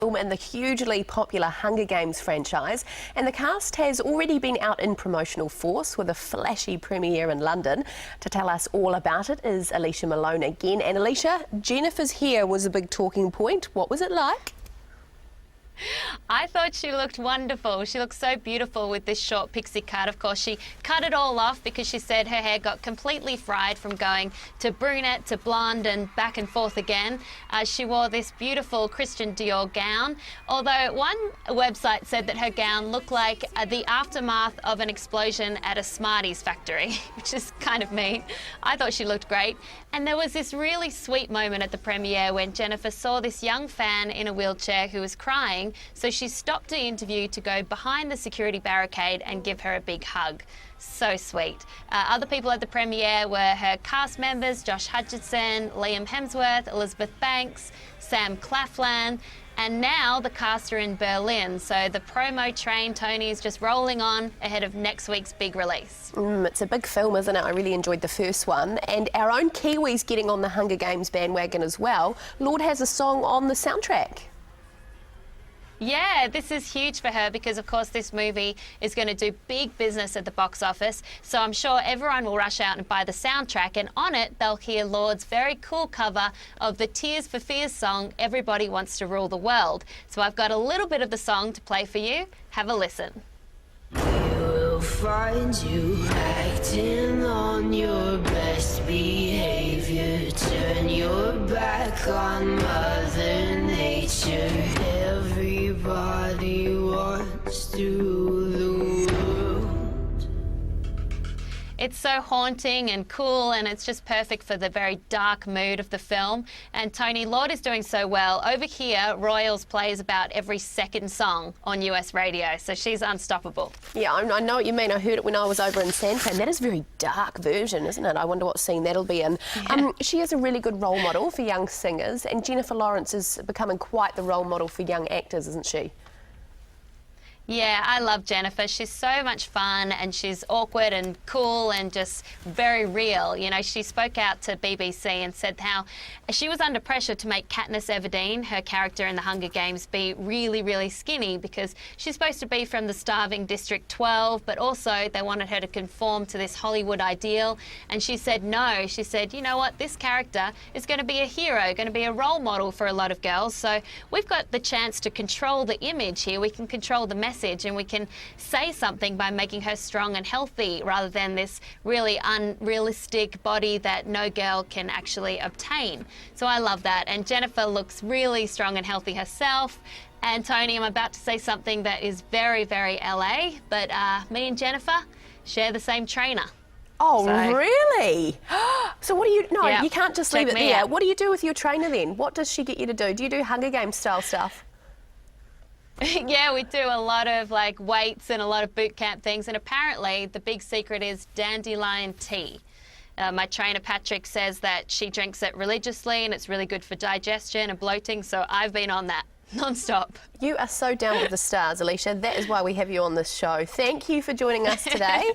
film in the hugely popular Hunger Games franchise, and the cast has already been out in promotional force with a flashy premiere in London. To tell us all about it is Alicia Malone again. And Alicia, Jennifer's hair was a big talking point. What was it like? I thought she looked wonderful. She looked so beautiful with this short pixie cut. Of course, she cut it all off because she said her hair got completely fried from going to brunette to blonde and back and forth again. She wore this beautiful Christian Dior gown, although one website said that her gown looked like the aftermath of an explosion at a Smarties factory, which is kind of mean. I thought she looked great. And there was this really sweet moment at the premiere when Jennifer saw this young fan in a wheelchair who was crying. So she stopped the interview to go behind the security barricade and give her a big hug. So sweet. Other people at the premiere were her cast members, Josh Hutcherson, Liam Hemsworth, Elizabeth Banks, Sam Claflin, and now the cast are in Berlin. So the promo train, Tony, is just rolling on ahead of next week's big release. It's a big film, isn't it? I really enjoyed the first one. And our own Kiwi's getting on the Hunger Games bandwagon as well. Lorde has a song on the soundtrack. Yeah, this is huge for her because, of course, this movie is going to do big business at the box office. So I'm sure everyone will rush out and buy the soundtrack. And on it, they'll hear Lorde's very cool cover of the Tears for Fears song, Everybody Wants to Rule the World. So I've got a little bit of the song to play for you. Have a listen. We will find you acting on your best behavior. Turn your back on Mother Nature. Everybody wants to rule the world. It's so haunting and cool, and it's just perfect for the very dark mood of the film. And Tony, Lorde is doing so well. Over here, Royals plays about every second song on US radio, so she's unstoppable. Yeah, I know what you mean. I heard it when I was over in Santa, and that is a very dark version, isn't it? I wonder what scene that'll be in. Yeah. She is a really good role model for young singers, and Jennifer Lawrence is becoming quite the role model for young actors, isn't she? Yeah, I love Jennifer. She's so much fun and she's awkward and cool and just very real. You know, she spoke out to BBC and said how she was under pressure to make Katniss Everdeen, her character in the Hunger Games, be really, really skinny because she's supposed to be from the starving District 12, but also they wanted her to conform to this Hollywood ideal. And she said no. She said, you know what, this character is going to be a hero, going to be a role model for a lot of girls. So we've got the chance to control the image here. We can control the message. And we can say something by making her strong and healthy rather than this really unrealistic body that no girl can actually obtain. So I love that. And Jennifer looks really strong and healthy herself. And Tony, I'm about to say something that is very, very LA, but me and Jennifer share the same trainer. Oh, so, really? So what do you... No, yeah, you can't just leave it there. Out. What do you do with your trainer then? What does she get you to do? Do you do Hunger Games style stuff? Yeah, we do a lot of like weights and a lot of boot camp things, and apparently the big secret is dandelion tea. My trainer Patrick says that she drinks it religiously and it's really good for digestion and bloating, so I've been on that non-stop. You are so down with the stars, Alicia. That is why we have you on this show. Thank you for joining us today.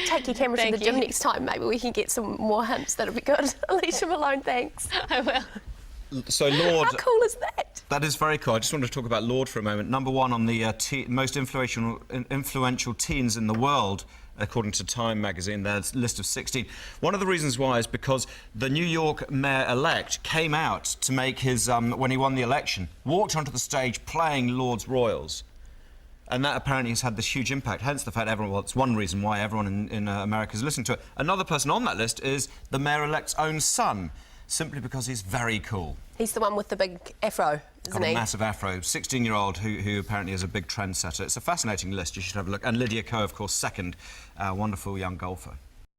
Take your camera to the gym next time. Maybe we can get some more hints. That'll be good. Alicia Malone, thanks. I will. So Lorde... How cool is that? That is very cool. I just wanted to talk about Lorde for a moment. Number one on the most influential teens in the world, according to Time magazine, their list of 16. One of the reasons why is because the New York mayor-elect came out to make his, when he won the election, walked onto the stage playing Lorde's Royals. And that apparently has had this huge impact, hence the fact everyone, well, it's one reason why everyone in America is listening to it. Another person on that list is the mayor-elect's own son, simply because he's very cool. He's the one with the big afro, isn't Got he? a massive afro, 16-year-old who apparently is a big trendsetter. It's a fascinating list, you should have a look. And Lydia Ko, of course, second, wonderful young golfer.